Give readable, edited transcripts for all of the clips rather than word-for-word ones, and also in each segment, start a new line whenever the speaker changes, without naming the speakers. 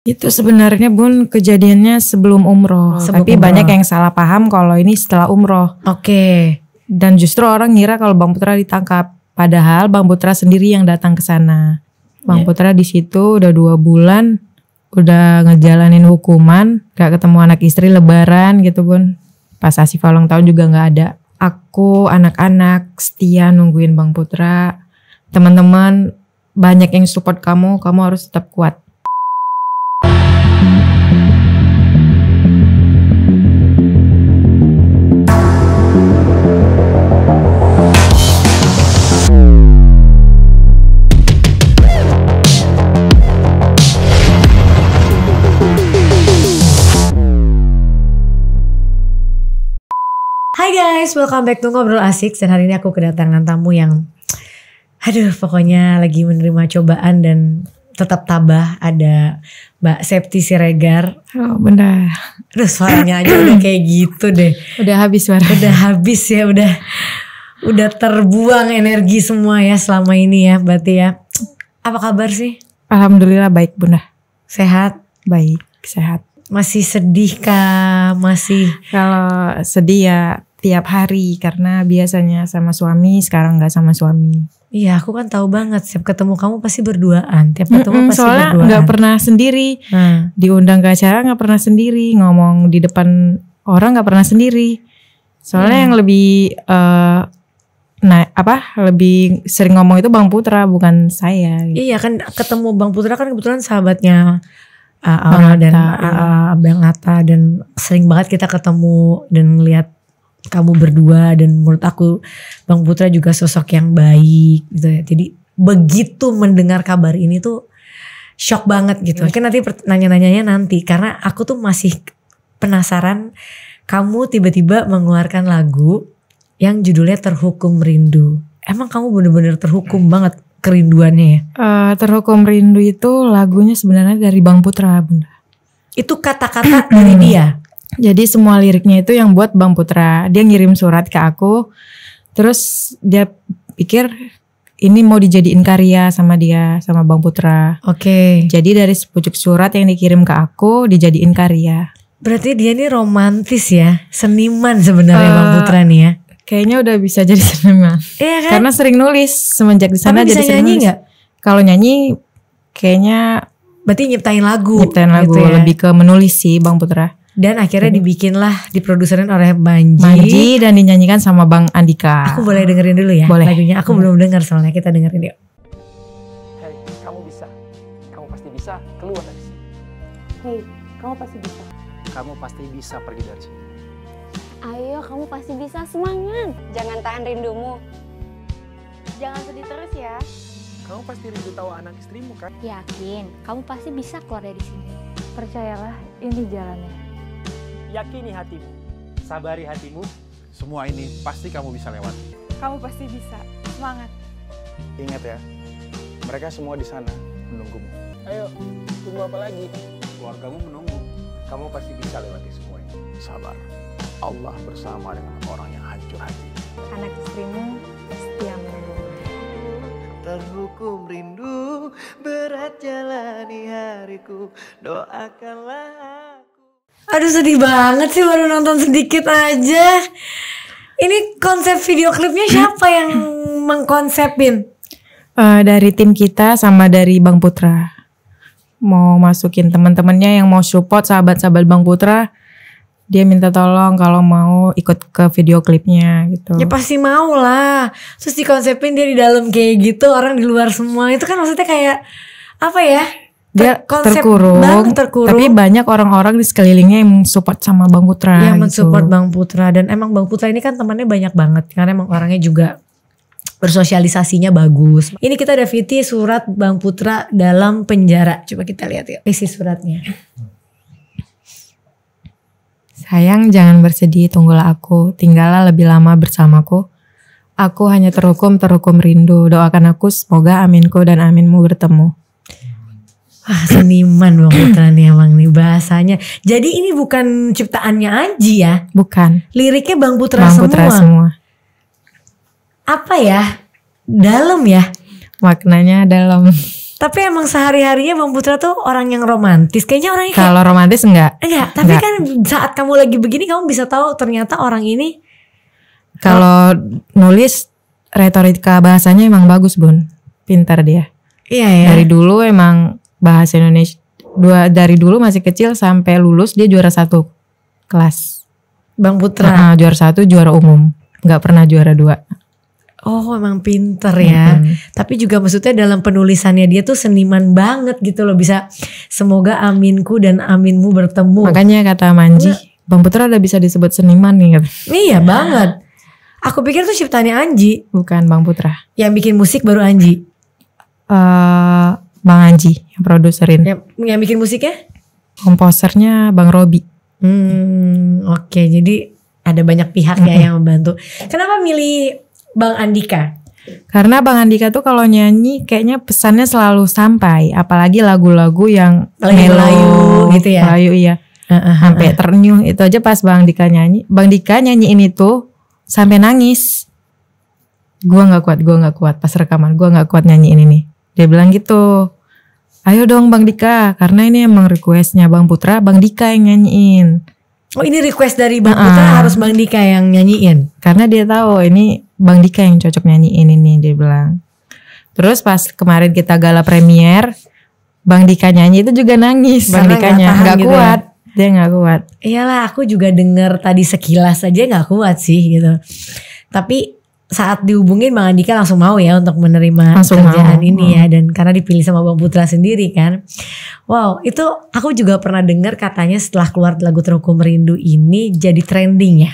Itu sebenarnya Bun kejadiannya sebelum umroh. Tapi umroh. Banyak yang salah paham kalau ini setelah umroh.
Oke.
Dan justru orang ngira kalau Bang Putra ditangkap. Padahal Bang Putra sendiri yang datang ke sana. Bang Putra di situ udah 2 bulan. Udah ngejalanin hukuman. Gak ketemu anak istri, lebaran gitu Bun. Pas Asifah ulang tahun juga gak ada. Aku anak-anak setia nungguin Bang Putra. Teman-teman banyak yang support kamu harus tetap kuat.
Hai guys, welcome back to Ngobrol Asik. Dan hari ini aku kedatangan tamu yang pokoknya lagi menerima cobaan dan tetap tabah. Ada Mbak Septi Siregar.
Oh benar.
Aduh suaranya aja udah kayak gitu deh.
Udah habis suara.
Udah habis ya, udah terbuang energi semua ya selama ini ya berarti ya. Apa kabar sih?
Alhamdulillah baik Bunda.
Sehat?
Baik, sehat.
Masih sedih kah? Masih?
Kalau sedih ya tiap hari karena biasanya sama suami, sekarang gak sama suami.
Iya aku kan tahu banget setiap ketemu kamu pasti berduaan. Tiap ketemu pasti
soalnya
berduaan.
Soalnya gak pernah sendiri. Diundang ke acara gak pernah sendiri. Ngomong di depan orang gak pernah sendiri. Soalnya yang lebih lebih sering ngomong itu Bang Putra bukan saya gitu.
Iya kan ketemu Bang Putra kan kebetulan sahabatnya Aura dan Bang Atta. Dan sering banget kita ketemu dan ngeliat kamu berdua. Dan menurut aku Bang Putra juga sosok yang baik gitu ya. Jadi begitu mendengar kabar ini tuh shock banget gitu. Mungkin nanti nanya-nanyanya nanti. Karena aku tuh masih penasaran. Kamu tiba-tiba mengeluarkan lagu yang judulnya Terhukum Rindu. Emang kamu bener-bener terhukum banget kerinduannya ya?
Terhukum Rindu itu lagunya sebenarnya dari Bang Putra Bunda.
Itu kata-kata dari dia?
Jadi semua liriknya itu yang buat Bang Putra. Dia ngirim surat ke aku. Terus dia pikir ini mau dijadiin karya sama dia, sama Bang Putra.
Oke.
Jadi dari sepucuk surat yang dikirim ke aku dijadiin karya.
Berarti dia nih romantis ya? Seniman sebenarnya Bang Putra nih ya?
Kayaknya udah bisa jadi seniman.
Iya kan?
Karena sering nulis semenjak di sana jadi sering
nyanyi
nulis.
Gak?
Kalau nyanyi kayaknya
berarti nyiptain lagu.
Nyiptain lagu gitu ya? Lebih ke menulis sih Bang Putra.
Dan akhirnya dibikinlah, diproduserin oleh Manji
dan dinyanyikan sama Bang Andika.
Aku boleh dengerin dulu ya?
Boleh.
Lagunya aku belum dengar soalnya, kita dengerin yuk.
Hei, kamu bisa. Kamu pasti bisa keluar dari sini.
Hei, kamu pasti bisa.
Kamu pasti bisa pergi dari sini.
Ayo, kamu pasti bisa, semangat. Jangan tahan rindumu. Jangan sedih terus ya.
Kamu pasti rindu tahu anak istrimu kan?
Yakin, kamu pasti bisa keluar dari sini. Percayalah, ini jalannya.
Yakini hatimu, sabari hatimu.
Semua ini pasti kamu bisa lewati.
Kamu pasti bisa, semangat.
Ingat ya, mereka semua di sana menunggumu.
Ayo, tunggu apa lagi?
Keluargamu menunggu. Kamu pasti bisa lewati semua ini. Sabar, Allah bersama dengan orang yang hancur hati.
Anak istrimu setia menunggu.
Terhukum rindu, berat jalani hariku, doakanlah aku.
Aduh sedih banget sih, baru nonton sedikit aja. Ini konsep video klipnya siapa yang mengkonsepin?
Dari tim kita sama dari Bang Putra. Mau masukin teman-temannya yang mau support sahabat-sahabat Bang Putra. Dia minta tolong kalau mau ikut ke video klipnya gitu.
Ya pasti mau lah. Terus dikonsepin dia di dalam kayak gitu, orang di luar semua. Itu kan maksudnya kayak apa ya?
Dia terkurung. Tapi banyak orang-orang di sekelilingnya yang support sama Bang Putra.
Yang mensupport Bang Putra. Dan emang Bang Putra ini kan temannya banyak banget. Karena emang orangnya juga bersosialisasinya bagus. Ini kita ada VT surat Bang Putra dalam penjara. Coba kita lihat ya isi suratnya.
Sayang jangan bersedih, tunggulah aku, tinggallah lebih lama bersamaku. Aku hanya terhukum rindu, doakan aku semoga aminku dan aminmu bertemu.
Wah seniman Bang Putra nih emang nih bahasanya. Jadi ini bukan ciptaannya Anji ya?
Bukan.
Liriknya Bang Putra
Bang
semua.
Putra semua.
Apa ya? Dalam ya?
Maknanya dalam.
Tapi emang sehari-harinya Bang Putra tuh orang yang romantis. Kayaknya orangnya kayak
Kalau romantis enggak.
tapi kan saat kamu lagi begini kamu bisa tahu ternyata orang ini
Kalau nulis retorika bahasanya emang bagus, Bun. Pintar dia.
iya ya.
Dari dulu emang bahasa Indonesia dari dulu masih kecil sampai lulus dia juara 1 kelas.
Bang Putra.
Juara 1, juara umum. Enggak pernah juara 2.
Oh emang pinter ya. Tapi juga maksudnya dalam penulisannya dia tuh seniman banget gitu loh. Bisa semoga aminku dan aminmu bertemu.
Makanya kata Manji, Bang Putra udah bisa disebut seniman nih.
Iya banget. Aku pikir tuh ciptaannya Anji.
Bukan Bang Putra.
Yang bikin musik baru Anji.
Bang Anji yang produserin.
Yang bikin musiknya?
Komposernya Bang Robi.
Oke, jadi ada banyak pihak ya yang membantu. Kenapa milih Bang Andika?
Karena Bang Andika tuh kalau nyanyi kayaknya pesannya selalu sampai. Apalagi lagu-lagu yang
Melayu gitu ya.
Melayu iya. Sampai ternyuh. Itu aja pas Bang Dika nyanyi. Bang Dika nyanyiin itu sampai nangis. Gua gak kuat pas rekaman. Gua gak kuat nyanyiin ini. Dia bilang gitu. Ayo dong Bang Dika. Karena ini emang requestnya Bang Putra. Bang Dika yang nyanyiin.
Oh ini request dari Bang Putra harus Bang Dika yang nyanyiin.
Karena dia tahu ini Bang Dika yang cocok nyanyiin ini, dia bilang. Terus pas kemarin kita gala premier, Bang Dika nyanyi itu juga nangis. Bang Dikanya nggak
gitu
kuat,
ya?
Dia nggak kuat.
Iyalah aku juga denger tadi sekilas aja nggak kuat sih gitu. Tapi saat dihubungin Bang Andika langsung mau ya untuk menerima kerjaan ini ya. Dan karena dipilih sama Bang Putra sendiri kan. Wow itu aku juga pernah dengar katanya setelah keluar lagu Terhukum Rindu ini jadi trending ya.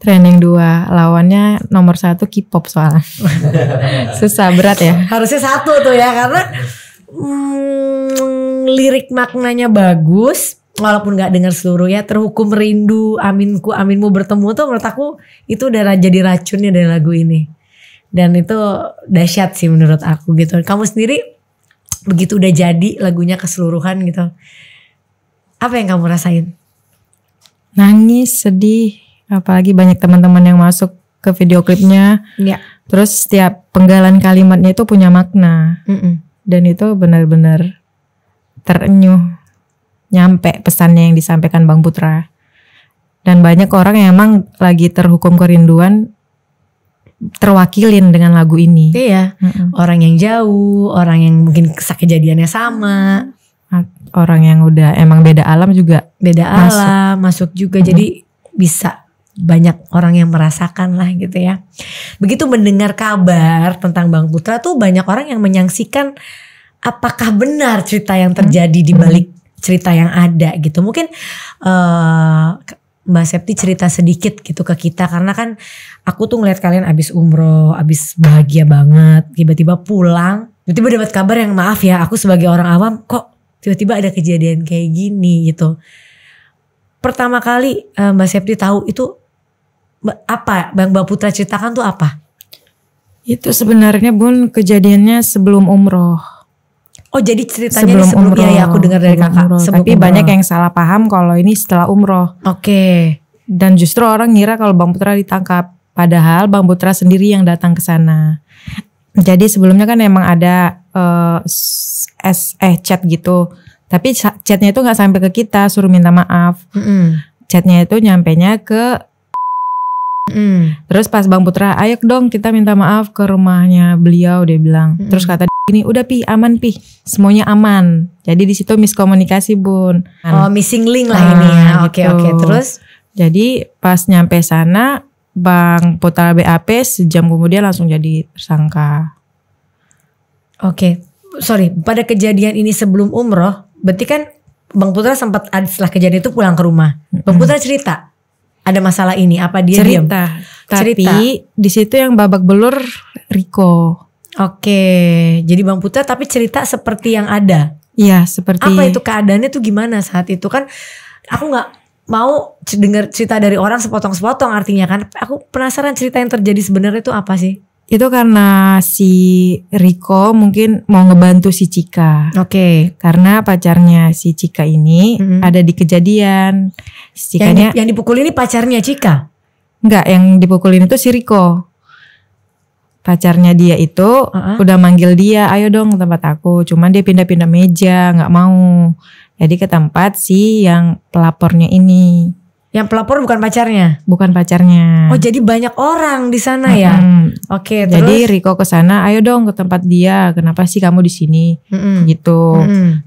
Trending 2, lawannya nomor 1 K-pop soalnya. Susah, berat ya.
Harusnya 1 tuh ya karena lirik maknanya bagus. Walaupun gak dengar seluruh ya. Terhukum Rindu, aminku, aminmu bertemu tuh menurut aku itu udah jadi racunnya dari lagu ini. Dan itu dahsyat sih menurut aku gitu. Kamu sendiri begitu udah jadi lagunya keseluruhan gitu. Apa yang kamu rasain?
Nangis, sedih. Apalagi banyak teman-teman yang masuk ke video klipnya.
Ya.
Terus setiap penggalan kalimatnya itu punya makna. Dan itu benar-benar terenyuh. Nyampe pesannya yang disampaikan Bang Putra. Dan banyak orang yang emang lagi terhukum kerinduan terwakilin dengan lagu ini.
Iya. Orang yang jauh, orang yang mungkin kejadiannya sama.
Orang yang udah emang beda alam juga.
Beda alam masuk juga. Jadi bisa banyak orang yang merasakan lah gitu ya. Begitu mendengar kabar tentang Bang Putra tuh banyak orang yang menyaksikan apakah benar cerita yang terjadi di balik cerita yang ada gitu. Mungkin Mbak Septi cerita sedikit gitu ke kita karena kan aku tuh ngeliat kalian abis umroh, abis bahagia banget, tiba-tiba pulang, tiba-tiba dapat kabar yang maaf ya aku sebagai orang awam kok tiba-tiba ada kejadian kayak gini gitu. Pertama kali Mbak Septi tahu itu apa Bang Putra ceritakan tuh apa? Itu sebenarnya Bun kejadiannya sebelum umroh. Oh jadi ceritanya sebelum umroh. Ya aku dengar dari kakak.
Tapi umroh. Banyak yang salah paham kalau ini setelah umroh.
Oke.
Dan justru orang ngira kalau Bang Putra ditangkap. Padahal Bang Putra sendiri yang datang ke sana. Jadi sebelumnya kan emang ada chat gitu. Tapi chatnya itu nggak sampai ke kita, suruh minta maaf. Chatnya itu nyampenya ke terus pas Bang Putra, ayo dong kita minta maaf ke rumahnya beliau, dia bilang. Terus kata ini udah Pi, aman Pi, semuanya aman. Jadi di situ miskomunikasi Bun.
Oh missing link lah ini ya. Oke. Terus
jadi pas nyampe sana Bang Putra BAP sejam kemudian langsung jadi tersangka.
Oke. Sorry, pada kejadian ini sebelum umroh, berarti kan Bang Putra sempat setelah kejadian itu pulang ke rumah. Bang Putra cerita ada masalah ini, apa dia diam?
Tapi di situ yang babak belur Riko.
Oke, jadi Bang Putra tapi cerita seperti yang ada.
Iya, seperti.
Apa itu keadaannya tuh gimana saat itu kan? Aku nggak mau dengar cerita dari orang sepotong-sepotong artinya kan. Aku penasaran cerita yang terjadi sebenarnya itu apa sih?
Itu karena si Riko mungkin mau ngebantu si Cika.
Oke.
Karena pacarnya si Cika ini ada di kejadian. Si Cikanya
yang dipukul ini pacarnya Cika?
Enggak, yang dipukulin itu si Riko. pacarnya dia itu udah manggil dia, ayo dong ke tempat aku. Cuman dia pindah-pindah meja, nggak mau. Jadi ke tempat si yang pelapornya ini.
Yang pelapor bukan pacarnya?
Bukan pacarnya.
Oh jadi banyak orang di sana ya? Oke, terus?
Jadi Riko ke sana, ayo dong ke tempat dia. Kenapa sih kamu di sini? Gitu.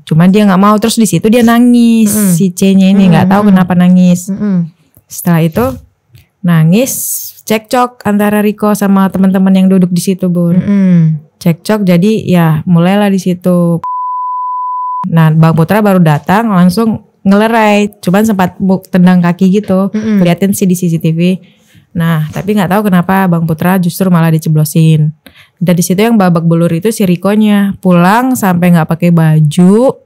Cuman dia nggak mau. Terus di situ dia nangis. Si C-nya ini nggak tahu kenapa nangis. Setelah itu nangis, cekcok antara Riko sama teman-teman yang duduk di situ, Bun. Cekcok, jadi ya mulailah di situ. Nah, Bang Putra baru datang langsung ngelerai, cuman sempat tendang kaki gitu, keliatin sih di CCTV. Nah, tapi nggak tahu kenapa Bang Putra justru malah diceblosin. Dan di situ yang babak belur itu si Rikonya, pulang sampai nggak pakai baju,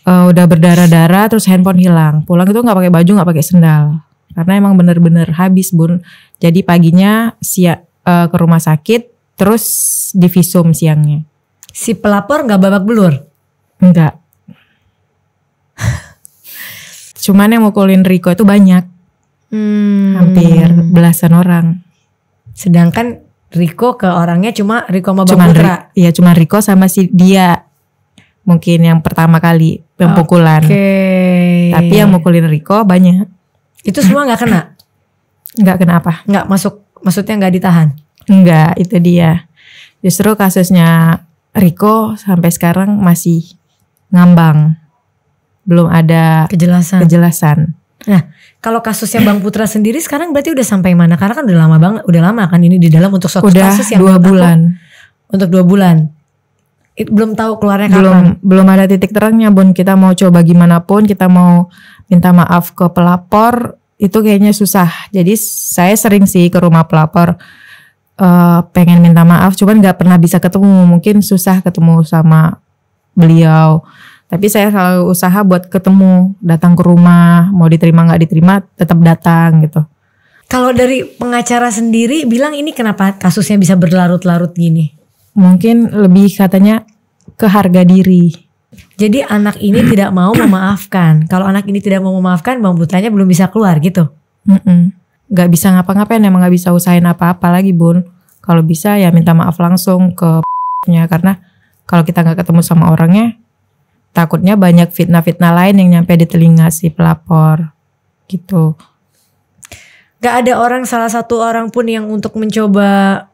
udah berdarah-darah, terus handphone hilang. Pulang itu nggak pakai baju, nggak pakai sendal, karena emang bener-bener habis, Bun. Jadi paginya ke rumah sakit, terus divisum siangnya.
Si pelapor nggak babak belur?
Enggak. Cuman yang mukulin Riko itu banyak. Hampir belasan orang.
Sedangkan Riko ke orangnya cuma Riko sama Bang Putra?
Iya, cuma Riko sama si dia. Mungkin yang pertama kali pemukulan. Tapi yang mukulin Riko banyak.
Itu semua gak kena?
Gak kena apa?
Gak masuk, maksudnya gak ditahan?
Enggak, itu dia. Justru kasusnya Riko sampai sekarang masih ngambang. Belum ada kejelasan. Nah,
kalau kasusnya Bang Putra sendiri sekarang berarti udah sampai mana? Karena kan udah lama banget, udah lama kan ini di dalam untuk suatu kasus yang
2 bulan.
Untuk 2 bulan. Belum tahu keluarnya kapan.
Belum ada titik terangnya, Bun. Kita mau coba gimana pun, kita mau minta maaf ke pelapor, itu kayaknya susah. Jadi saya sering sih ke rumah pelapor, pengen minta maaf, cuman nggak pernah bisa ketemu. Mungkin susah ketemu sama beliau. Tapi saya selalu usaha buat ketemu, datang ke rumah, mau diterima nggak diterima, tetap datang gitu.
Kalau dari pengacara sendiri bilang ini kenapa kasusnya bisa berlarut-larut gini?
Mungkin lebih katanya ke harga diri.
Jadi anak ini tidak mau memaafkan. Kalau anak ini tidak mau memaafkan, Bang Putranya belum bisa keluar gitu?
Gak bisa ngapa-ngapain, emang gak bisa usahain apa-apa lagi, Bun. Kalau bisa ya minta maaf langsung ke nya, karena kalau kita gak ketemu sama orangnya, takutnya banyak fitnah-fitnah lain yang nyampe di telinga si pelapor gitu.
Gak ada salah satu orang pun yang untuk mencoba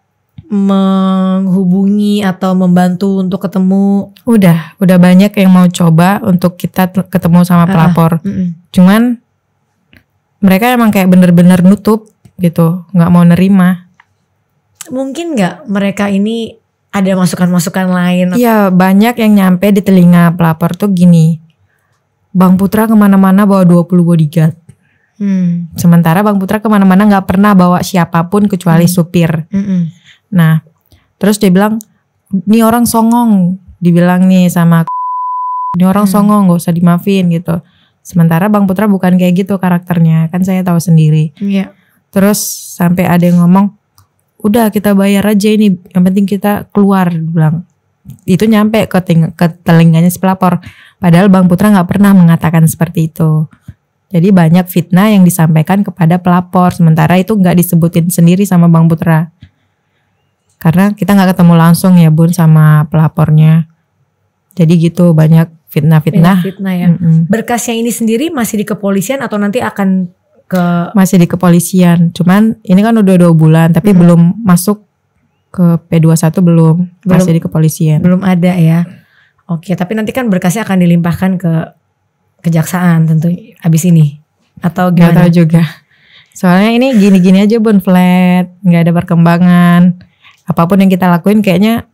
menghubungi atau membantu untuk ketemu?
Udah banyak yang mau coba untuk kita ketemu sama pelapor. Cuman mereka emang kayak bener-bener nutup gitu, gak mau nerima.
Mungkin gak mereka ini ada masukan-masukan lain?
Iya, banyak yang nyampe di telinga pelapor tuh gini, Bang Putra kemana-mana bawa 20 bodyguard. Sementara Bang Putra kemana-mana gak pernah bawa siapapun kecuali supir. Nah, terus dia bilang, ini orang songong. Dibilang nih sama ini orang songong, gak usah dimaafin gitu. Sementara Bang Putra bukan kayak gitu karakternya, kan saya tahu sendiri. Terus sampai ada yang ngomong, udah kita bayar aja ini, yang penting kita keluar, bilang. Itu nyampe ke telinganya si pelapor. Padahal Bang Putra gak pernah mengatakan seperti itu. Jadi banyak fitnah yang disampaikan kepada pelapor, sementara itu gak disebutin sendiri sama Bang Putra. Karena kita gak ketemu langsung ya, Bun, sama pelapornya. Jadi gitu, banyak fitnah-fitnah.
Ya. Berkasnya ini sendiri masih di kepolisian atau nanti akan
masih di kepolisian. Cuman ini kan udah 2 bulan tapi belum masuk ke P21, belum. Masih di kepolisian.
Belum ada ya. Oke, tapi nanti kan berkasnya akan dilimpahkan ke kejaksaan tentu abis ini. Atau gimana?
Gak tahu juga. Soalnya ini gini-gini aja, Bun, flat, gak ada perkembangan. Apapun yang kita lakuin kayaknya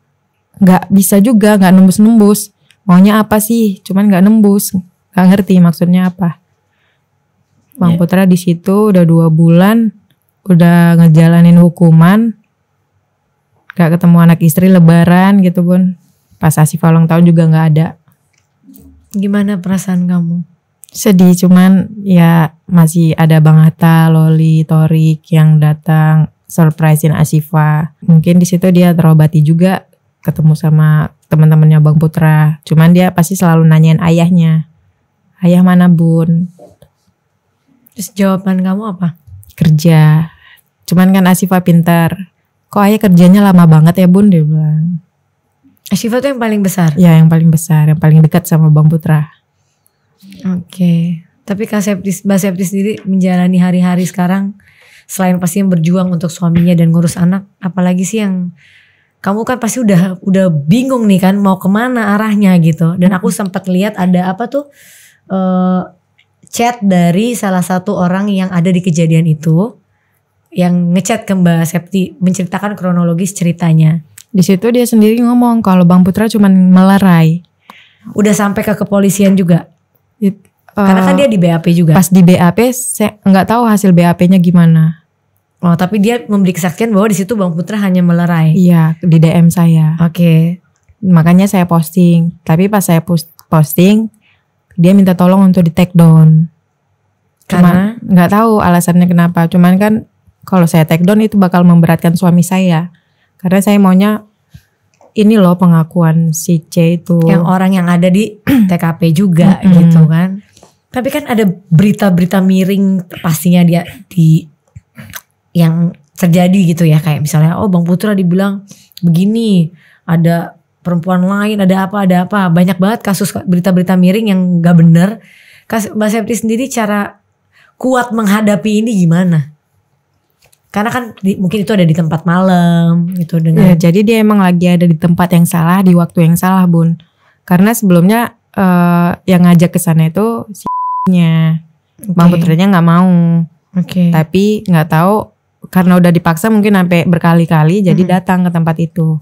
gak bisa juga, gak nembus-nembus. Maunya apa sih? Cuman gak nembus. Gak ngerti maksudnya apa. Bang Putra di situ udah 2 bulan, udah ngejalanin hukuman, gak ketemu anak istri, lebaran gitu, Bun. Pas Asifah ulang tahun juga gak ada.
Gimana perasaan kamu?
Sedih, cuman ya masih ada Bang Hatta, Loli, Torik yang datang surprisein Asifah. Mungkin di situ dia terobati juga, ketemu sama teman-temannya Bang Putra. Cuman dia pasti selalu nanyain ayahnya. Ayah mana, Bun?
Terus jawaban kamu apa?
Kerja. Cuman kan Asifah pintar. kok ayah kerjanya lama banget ya bun, dia bilang.
Syifa tuh yang paling besar?
Ya yang paling besar, yang paling dekat sama Bang Putra.
Oke. Tapi Mbak Septi sendiri menjalani hari-hari sekarang, selain pasti yang berjuang untuk suaminya dan ngurus anak, apalagi sih yang kamu kan pasti udah bingung nih kan mau kemana arahnya gitu. Dan aku sempat lihat ada apa tuh chat dari salah satu orang yang ada di kejadian itu, yang ngechat ke Mbak Septi menceritakan kronologis ceritanya.
Di situ dia sendiri ngomong kalau Bang Putra cuman melerai.
Udah sampai ke kepolisian juga. Karena kan dia di BAP juga.
Pas di BAP saya nggak tahu hasil BAP-nya gimana.
Oh, tapi dia memberi kesaksian bahwa di situ Bang Putra hanya melerai.
Iya, di DM saya.
Oke.
Makanya saya posting. Tapi pas saya posting, dia minta tolong untuk di take down.
Karena
nggak tahu alasannya kenapa. Cuman kan kalau saya take down itu bakal memberatkan suami saya. Karena saya maunya ini loh pengakuan si C itu.
Yang orang yang ada di TKP juga gitu kan. Tapi kan ada berita-berita miring pastinya dia di yang terjadi gitu ya. Kayak misalnya Bang Putra dibilang begini, ada perempuan lain, ada apa. Banyak banget kasus berita-berita miring yang gak bener. Mbak Septi sendiri cara kuat menghadapi ini gimana? Karena kan mungkin itu ada di tempat malam gitu dengan.
Ya, jadi dia emang lagi ada di tempat yang salah, di waktu yang salah bun. Karena sebelumnya yang ngajak ke sana itu si-nya. Bang Putranya nggak mau. Tapi nggak tahu karena udah dipaksa mungkin sampai berkali-kali jadi datang ke tempat itu.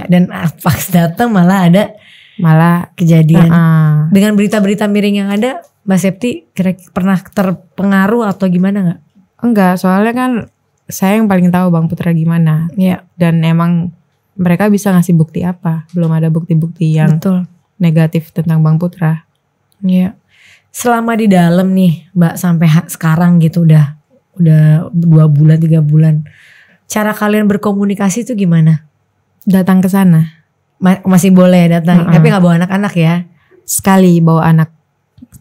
Dan pas datang malah ada kejadian. Dengan berita-berita miring yang ada, Mbak Septi kira-kira pernah terpengaruh atau gimana nggak?
Enggak, soalnya kan saya yang paling tahu Bang Putra gimana.
Iya.
Dan emang mereka bisa ngasih bukti apa? Belum ada bukti-bukti yang negatif tentang Bang Putra.
Iya. Selama di dalam nih Mbak sampai sekarang gitu udah 2 bulan 3 bulan. Cara kalian berkomunikasi itu gimana?
Datang ke sana.
Masih boleh datang, tapi gak bawa anak-anak ya?
Sekali bawa anak.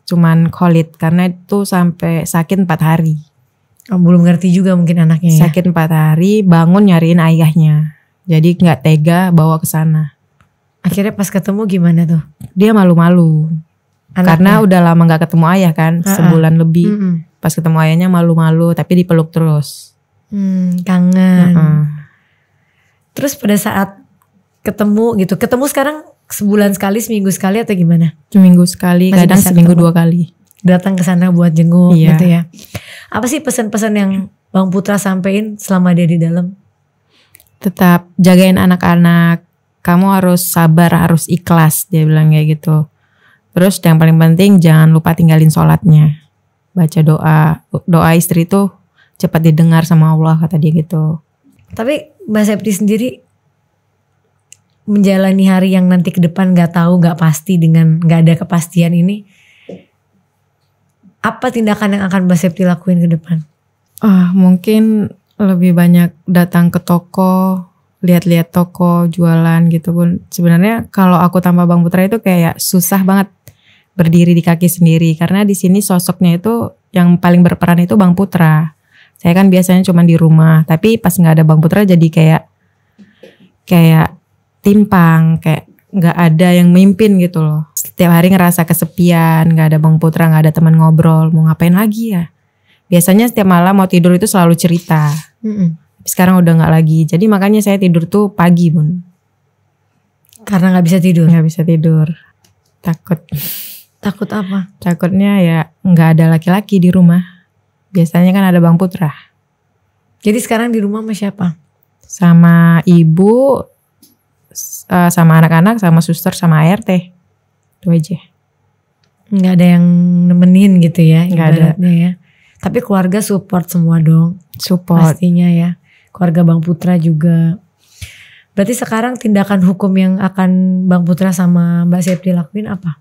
Cuman Khalid karena itu sampai sakit 4 hari.
Belum ngerti juga mungkin anaknya ya?
Sakit 4 hari, bangun nyariin ayahnya. Jadi gak tega bawa ke sana.
Akhirnya pas ketemu gimana tuh?
Dia malu-malu. Karena udah lama gak ketemu ayah kan, sebulan lebih. Pas ketemu ayahnya malu-malu, tapi dipeluk terus.
Kangen. Terus pada saat ketemu gitu, ketemu sekarang sebulan sekali, seminggu sekali atau gimana?
Seminggu sekali, kadang seminggu 2 kali.
Datang ke sana buat jenguk gitu ya. Apa sih pesan-pesan yang Bang Putra sampein selama dia di dalam?
Tetap jagain anak-anak. Kamu harus sabar, harus ikhlas, dia bilang kayak gitu. Terus yang paling penting jangan lupa tinggalin sholatnya. Baca doa istri tuh cepat didengar sama Allah, kata dia gitu.
Tapi Mbak Septi sendiri menjalani hari yang nanti ke depan gak tahu, gak pasti, dengan gak ada kepastian ini, apa tindakan yang akan Mbak Septi lakuin ke depan?
Mungkin lebih banyak datang ke toko, lihat-lihat toko, jualan gitu pun. Sebenarnya kalau aku tanpa Bang Putra itu kayak susah banget berdiri di kaki sendiri. Karena di sini sosoknya itu yang paling berperan itu Bang Putra. Saya kan biasanya cuma di rumah, tapi pas nggak ada Bang Putra jadi kayak timpang, kayak nggak ada yang mimpin gitu loh. Setiap hari ngerasa kesepian, nggak ada Bang Putra, nggak ada teman ngobrol, mau ngapain lagi ya? Biasanya setiap malam mau tidur itu selalu cerita. Sekarang udah nggak lagi, jadi makanya saya tidur tuh pagi bun.
Karena nggak bisa tidur?
Nggak bisa tidur, takut.
Takut apa?
Takutnya ya nggak ada laki-laki di rumah. Biasanya kan ada Bang Putra.
Jadi sekarang di rumah sama siapa?
Sama ibu, sama anak-anak, sama suster, sama ART. Itu aja.
Nggak ada yang nemenin gitu ya?
Nggak ada.
Ya. Tapi keluarga support semua dong?
Support.
Pastinya ya. Keluarga Bang Putra juga. Berarti sekarang tindakan hukum yang akan Bang Putra sama Mbak Septi lakuin apa?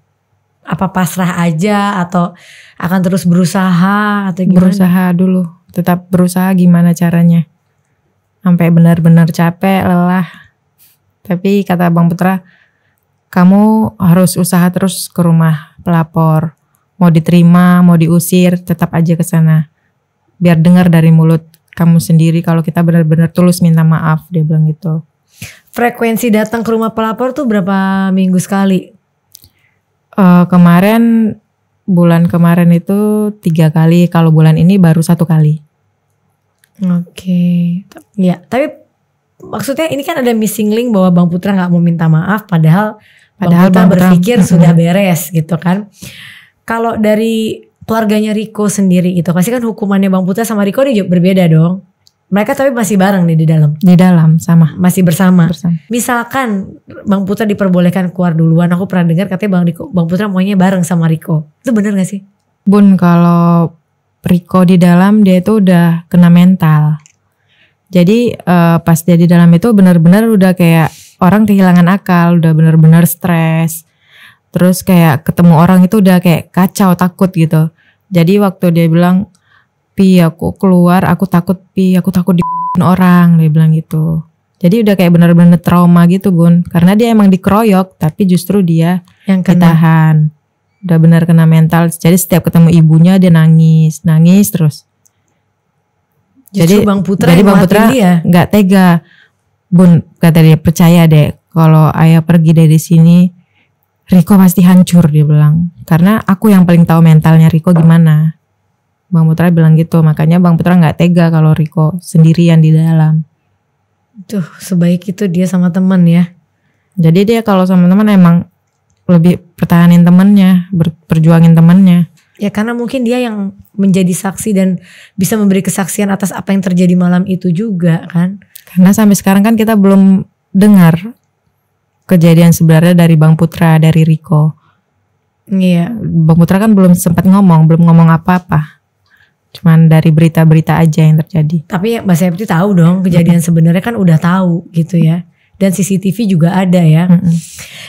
Apa pasrah aja atau akan terus berusaha atau gimana?
Berusaha dulu, tetap berusaha gimana caranya. Sampai benar-benar capek, lelah. Tapi kata Bang Putra, kamu harus usaha terus ke rumah pelapor. Mau diterima, mau diusir, tetap aja ke sana. Biar dengar dari mulut kamu sendiri kalau kita benar-benar tulus minta maaf, dia bilang gitu.
Frekuensi datang ke rumah pelapor tuh berapa minggu sekali?
Bulan kemarin itu 3 kali, kalau bulan ini baru 1 kali.
Oke. Ya, tapi maksudnya ini kan ada missing link bahwa Bang Putra nggak mau minta maaf, padahal Bang Putra berpikir sudah beres gitu kan. Kalau dari keluarganya Riko sendiri gitu, pasti kan hukumannya Bang Putra sama Riko ini berbeda dong. Mereka tapi masih bareng nih di dalam.
Di dalam sama.
Masih bersama. Misalkan Bang Putra diperbolehkan keluar duluan, aku pernah dengar katanya Bang Putra maunya bareng sama Riko. Itu benar gak sih?
Bun, kalau Riko di dalam dia itu udah kena mental. Jadi pas dia di dalam itu benar-benar udah kayak orang kehilangan akal, udah benar-benar stres. Terus kayak ketemu orang itu udah kayak kacau, takut gitu. Jadi waktu dia bilang, Pi aku keluar, aku takut di orang, dia bilang gitu. Jadi udah kayak benar-benar trauma gitu Bun. Karena dia emang dikeroyok, tapi justru dia yang ditahan. Udah benar kena mental. Jadi setiap ketemu ibunya dia nangis terus.
Justru Bang Putra dia
nggak tega. Bun, kata dia, percaya deh kalau ayah pergi dari sini, Riko pasti hancur, dia bilang. Karena aku yang paling tahu mentalnya Riko gimana. Bang Putra bilang gitu, makanya Bang Putra nggak tega kalau Riko sendirian di dalam.
Tuh, sebaik itu dia sama temen ya.
Jadi dia kalau sama teman emang lebih pertahanin temennya, perjuangin temennya.
Ya karena mungkin dia yang menjadi saksi dan bisa memberi kesaksian atas apa yang terjadi malam itu juga kan.
Karena sampai sekarang kan kita belum dengar kejadian sebenarnya dari Bang Putra, dari Riko.
Iya.
Bang Putra kan belum sempat belum ngomong apa-apa. Cuman dari berita-berita aja yang terjadi.
Tapi Mbak Septi tahu dong kejadian sebenarnya kan udah tahu gitu ya. Dan CCTV juga ada ya.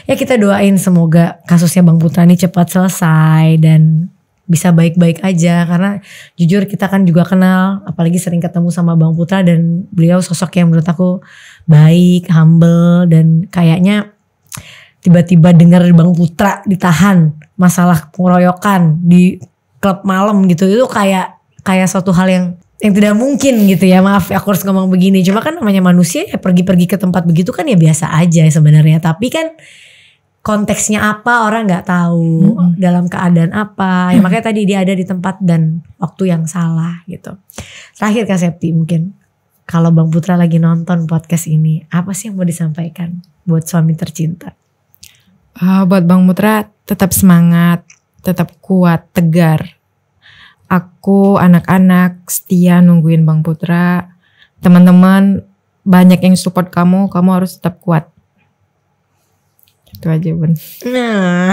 Ya kita doain semoga kasusnya Bang Putra ini cepat selesai dan bisa baik-baik aja. Karena jujur kita kan juga kenal, apalagi sering ketemu sama Bang Putra dan beliau sosok yang menurut aku baik, humble dan kayaknya tiba-tiba dengar Bang Putra ditahan masalah pengeroyokan di klub malam gitu, itu kayak suatu hal yang tidak mungkin gitu ya. Maaf aku harus ngomong begini, cuma kan namanya manusia ya, pergi-pergi ke tempat begitu kan ya biasa aja sebenarnya. Tapi kan konteksnya apa orang nggak tahu, dalam keadaan apa ya, makanya tadi dia ada di tempat dan waktu yang salah gitu. Terakhir Kak Septi, mungkin kalau Bang Putra lagi nonton podcast ini, apa sih yang mau disampaikan buat suami tercinta?
Buat Bang Putra, tetap semangat, tetap kuat, tegar. Aku, anak-anak setia nungguin Bang Putra. Teman-teman banyak yang support kamu harus tetap kuat. Itu aja Bun.
Nah,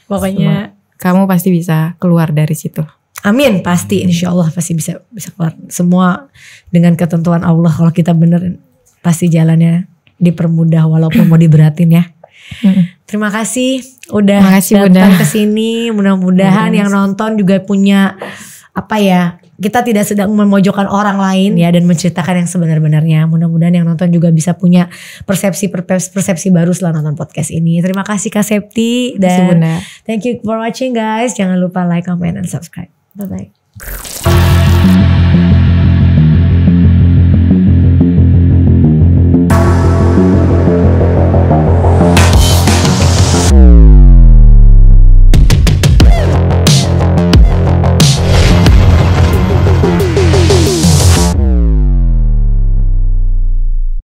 pokoknya
kamu pasti bisa keluar dari situ.
Amin, pasti, insya Allah pasti bisa keluar. Semua dengan ketentuan Allah. Kalau kita bener pasti jalannya dipermudah walaupun mau diberatin ya. Terima kasih udah datang ke sini. Mudah-mudahan yang nonton juga punya apa ya, kita tidak sedang memojokkan orang lain ya dan menceritakan yang sebenar-benarnya. Mudah-mudahan yang nonton juga bisa punya persepsi baru setelah nonton podcast ini. Terima kasih Kak Septi dan thank you for watching guys. Jangan lupa like, comment, and subscribe. Bye bye.